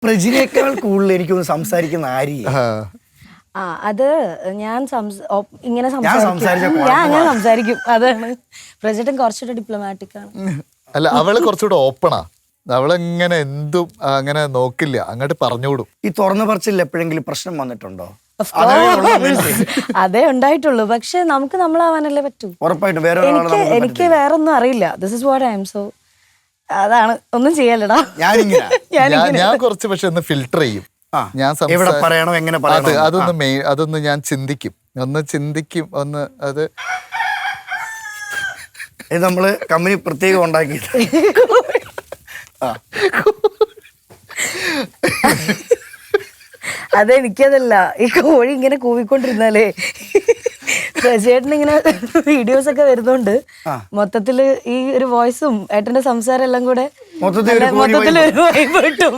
പ്രജിനേക്കാൾ കൂടുതൽ എനിക്കൊന്ന് സംസാരിക്കുന്ന ആര്യ. അത് ഞാൻ ഇങ്ങനെ സംസാരിച്ച സംസാരിക്കും. ഞാൻ അങ്ങനെ സംസാരിക്കും. അതാണ് പ്രജേട്ടൻ കുറച്ചുകൂടെ ഡിപ്ലോമാറ്റിക് ആണ്. അല്ല, അവള് കുറച്ചുകൂടെ ഓപ്പണാ. അവളെങ്ങനെ എന്തും അങ്ങനെ നോക്കില്ല, അങ്ങോട്ട് പറഞ്ഞുവിടും. ഈ തുറന്നു പറച്ചിൽ എപ്പോഴെങ്കിലും പ്രശ്നം വന്നിട്ടുണ്ടോ? അതേ ഉണ്ടായിട്ടുള്ളൂ. പക്ഷെ നമുക്ക് നമ്മളാവാനല്ലേ പറ്റൂ. ഉറപ്പായിട്ടും എനിക്ക് വേറെ ഒന്നും അറിയില്ല. This is what I am. So അതാണ്, ഒന്നും ചെയ്യല്ലടാ. ഞാൻ കുറച്ച് പക്ഷെ ഒന്ന് ഫിൽട്ടർ ചെയ്യും. ഞാൻ പറയണോ എങ്ങനെ പറയണോ അതൊന്ന് ഞാൻ ചിന്തിക്കും, ഒന്ന് അത് നമ്മള് കമ്പനി പ്രത്യേകം ഉണ്ടാക്കിയത്. അതെനിക്കതല്ല, ഈ കോഴി ഇങ്ങനെ കൂവിക്കൊണ്ടിരുന്നാലേ ചേട്ടൻ ഇങ്ങനെ വീഡിയോസ് ഒക്കെ വരുന്നുണ്ട്. മൊത്തത്തില് ഈ ഒരു വോയിസും ഏട്ടന്റെ സംസാരം എല്ലാം കൂടെ മൊത്തത്തിൽ ഒരു വൈബ് കിട്ടും.